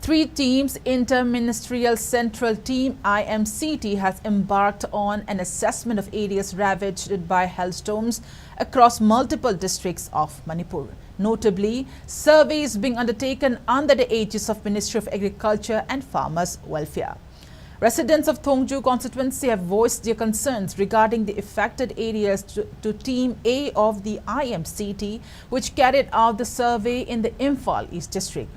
Three teams, Inter-Ministerial Central Team IMCT has embarked on an assessment of areas ravaged by hailstorms across multiple districts of Manipur. Notably, surveys being undertaken under the aegis of Ministry of Agriculture and Farmers' Welfare. Residents of Thongju constituency have voiced their concerns regarding the affected areas to Team A of the IMCT, which carried out the survey in the Imphal East District.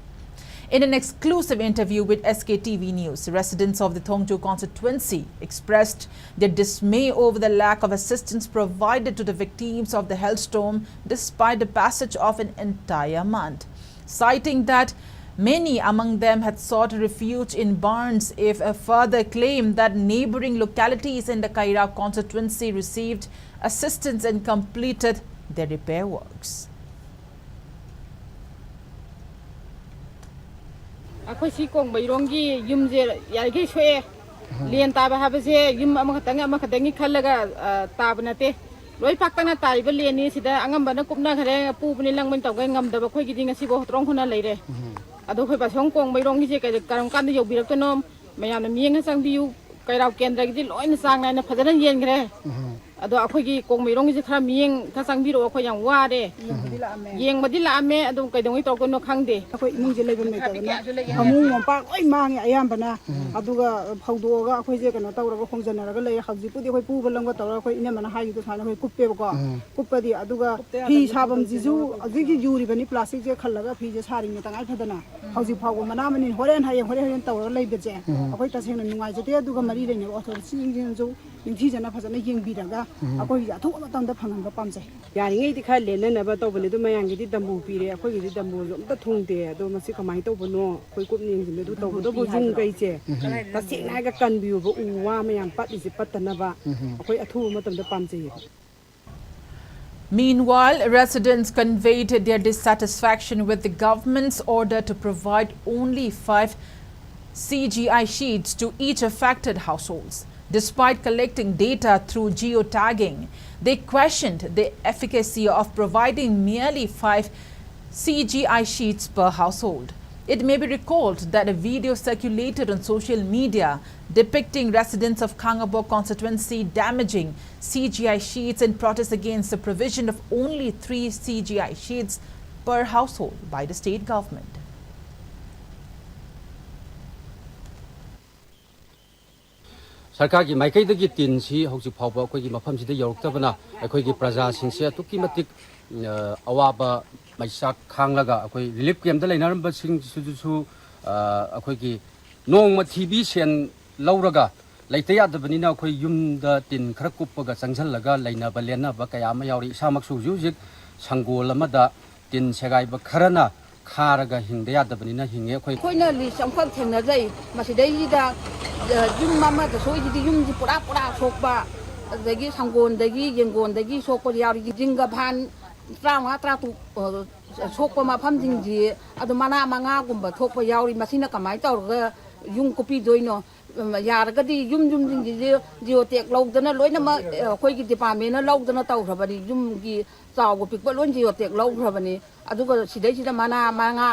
In an exclusive interview with SKTV News, residents of the Thongju constituency expressed their dismay over the lack of assistance provided to the victims of the hailstorm despite the passage of an entire month, citing that many among them had sought refuge in barns. If a further claim that neighboring localities in the Kaira constituency received assistance and completed their repair works. Aku si kong bayrongi yum je yalgi shwe lian taba habase yum amakatangi khalaga tabnate loi paktana taiba leni sida angam bana kupna khare pu bani langmen tawga ngam daba khoi giding asi bo trong khona leire ado khoi basong kong bayrongi je kai karam kan yo birak tonom mayam mieng sang biu kai raw kendra gi loi na sang na phadana yen gre ado akhoi gi kong bayrongi je khara mieng tha sang biro akhoi yang wa de yeng madila ame ado kai dong to ko no khangde akhoi imung je leibun mai tawna amung mompa loi mang ayam bana aduga phaudoga akhoi je kana tawra ko khongjanaraga lei hauji pudi khoi pu balang ko tawra khoi ina mana hayu to thana khoi kuppe ko kuppadi aduga phi sabam jiju ajigi juri bani plastic je khallaga phi je sari ni tangai phadana hauji phau mana mani horen horen tawra leibe je akhoi ta sengna nungai je te aduga mari leine author sing jin jo ingthi jana phajana yeng biraga akhoi ja thu matam da phangan ga pamjai yari ngai ti kha lena na ba tawbani du mayang gi di dambu pire akhoi gi di dambu lom ta thungte do masi kamai tawbano khoi kup ning jin du tawbu do bu jung kai che ta sing nai ga kan biu bo u wa mayang pat ji patana ba akhoi athu matam da pamjai. Meanwhile, residents conveyed their dissatisfaction with the government's order to provide only 5 CGI sheets to each affected households. Despite collecting data through geotagging, they questioned the efficacy of providing merely 5 CGI sheets per household. It may be recalled that a video circulated on social media depicting residents of Kangabok constituency damaging CGI sheets in protest against the provision of only 3 CGI sheets per household by the state government. सरकार की माइकई तीन सी हौजी फाउबा अखोगी मफम सिदा यौरक्तबना अखोगी प्रजा सिंसे अतुकी मतिक अवाबा मैसा खांगलगा अखोई relief camp दा लेनारंबा सिंग सुजुसु अखोगी नोंग थीबी सेन लौरगा लेते यादबनिना अखोई युमदा तीन खरा कुप्पगा चंगजलगा लेनाबा लेनाबा कया मा यावरी इसामक सुजुजिक संगोल अमदा तीन सेगाइबा खरना खारगा हिंगदा यादबनिना हिंगे अखोई खोइना लि संफल थेंना जाई मसिदैदा yum mama the soy di yum di pura sokba dagi sangon dagi yengon dagi sokko yari jinga ban trawa tratu sokko ma pham jing ji adu mana manga gumba thokpa yari masina kamai tawga yung kopi doino yar ga di yum jing ji tek logdana loina ma khoi gi department na logdana taw thabani yum gi chaw go pikba lon ji tek log thabani adu ga sidai sida mana manga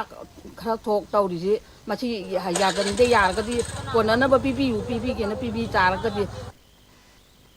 khara thok taw ri ji machi ya ga de yar ga di konana ba pipi ke na pipi char ga di